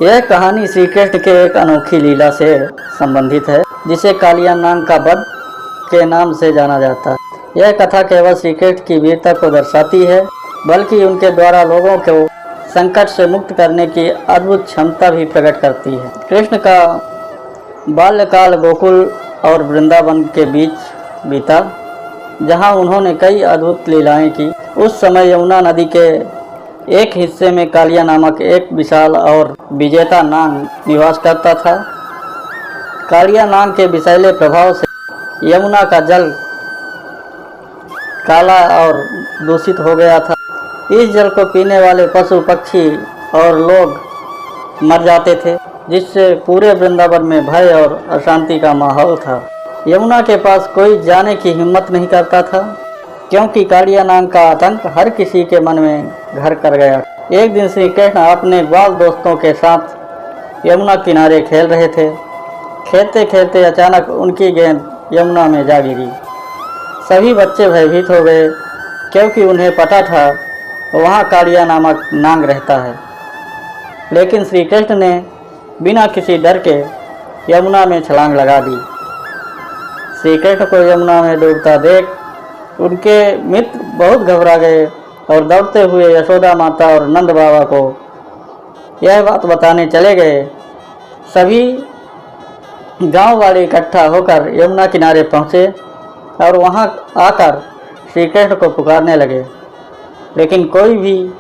यह कहानी श्री कृष्ण के एक अनोखी लीला से संबंधित है, जिसे कालिया नाग का वध के नाम से जाना जाता है। यह कथा केवल श्री कृष्ण की वीरता को दर्शाती है, बल्कि उनके द्वारा लोगों को संकट से मुक्त करने की अद्भुत क्षमता भी प्रकट करती है। कृष्ण का बाल्यकाल गोकुल और वृंदावन के बीच बीता, जहां उन्होंने कई अद्भुत लीलाएं की। उस समय यमुना नदी के एक हिस्से में कालिया नामक एक विशाल और विजेता नाग निवास करता था। कालिया नाग के विषैले प्रभाव से यमुना का जल काला और दूषित हो गया था। इस जल को पीने वाले पशु पक्षी और लोग मर जाते थे, जिससे पूरे वृंदावन में भय और अशांति का माहौल था। यमुना के पास कोई जाने की हिम्मत नहीं करता था, क्योंकि कालिया नाग का आतंक हर किसी के मन में घर कर गया। एक दिन श्री कृष्ण अपने बाल दोस्तों के साथ यमुना किनारे खेल रहे थे। खेलते खेलते अचानक उनकी गेंद यमुना में जा गिरी। सभी बच्चे भयभीत हो गए, क्योंकि उन्हें पता था वहाँ कालिया नामक नाग रहता है। लेकिन श्री कृष्ण ने बिना किसी डर के यमुना में छलांग लगा दी। श्री कृष्ण को यमुना में डूबता देख उनके मित्र बहुत घबरा गए और दौड़ते हुए यशोदा माता और नंद बाबा को यह बात बताने चले गए। सभी गांव वाले इकट्ठा होकर यमुना किनारे पहुँचे और वहां आकर श्री कृष्ण को पुकारने लगे, लेकिन कोई भी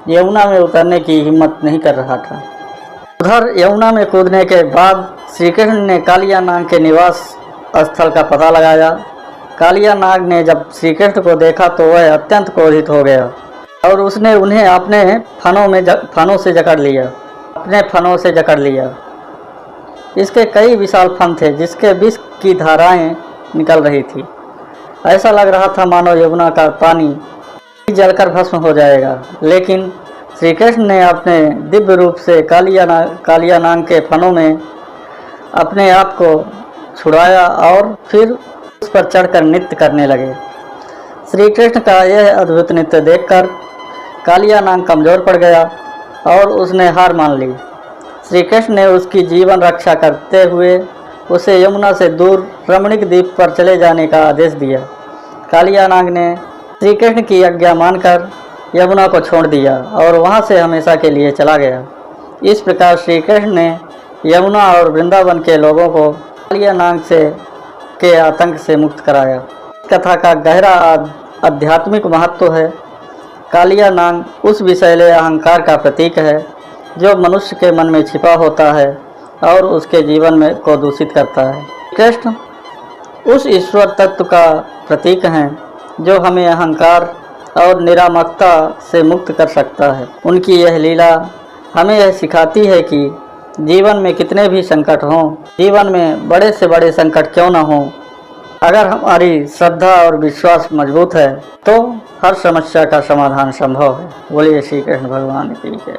यमुना में उतरने की हिम्मत नहीं कर रहा था। उधर यमुना में कूदने के बाद श्री कृष्ण ने कालिया नाग के निवास स्थल का पता लगाया। कालिया नाग ने जब श्री कृष्ण को देखा तो वह अत्यंत क्रोधित हो गया और उसने उन्हें अपने फनों से जकड़ लिया। इसके कई विशाल फन थे, जिसके विष की धाराएं निकल रही थी। ऐसा लग रहा था मानो यमुना का पानी जलकर भस्म हो जाएगा। लेकिन श्री कृष्ण ने अपने दिव्य रूप से कालिया नाग के फनों में अपने आप को छुड़ाया और फिर उस पर चढ़कर नृत्य करने लगे। श्री कृष्ण का यह अद्भुत नृत्य देखकर कालिया नाग कमजोर पड़ गया और उसने हार मान ली। श्री कृष्ण ने उसकी जीवन रक्षा करते हुए उसे यमुना से दूर रमणीक द्वीप पर चले जाने का आदेश दिया। कालिया नाग ने श्री कृष्ण की आज्ञा मानकर यमुना को छोड़ दिया और वहां से हमेशा के लिए चला गया। इस प्रकार श्री कृष्ण ने यमुना और वृंदावन के लोगों को कालिया नाग के आतंक से मुक्त कराया। कथा का गहरा आध्यात्मिक महत्व है। कालिया नाग उस विषैले अहंकार का प्रतीक है जो मनुष्य के मन में छिपा होता है और उसके जीवन में को दूषित करता है। कृष्ण उस ईश्वर तत्व का प्रतीक हैं जो हमें अहंकार और निरामकता से मुक्त कर सकता है। उनकी यह लीला हमें यह सिखाती है कि जीवन में कितने भी संकट हों, जीवन में बड़े से बड़े संकट क्यों न हों, अगर हमारी श्रद्धा और विश्वास मजबूत है तो हर समस्या का समाधान संभव है। बोलिए श्री कृष्ण भगवान की जय।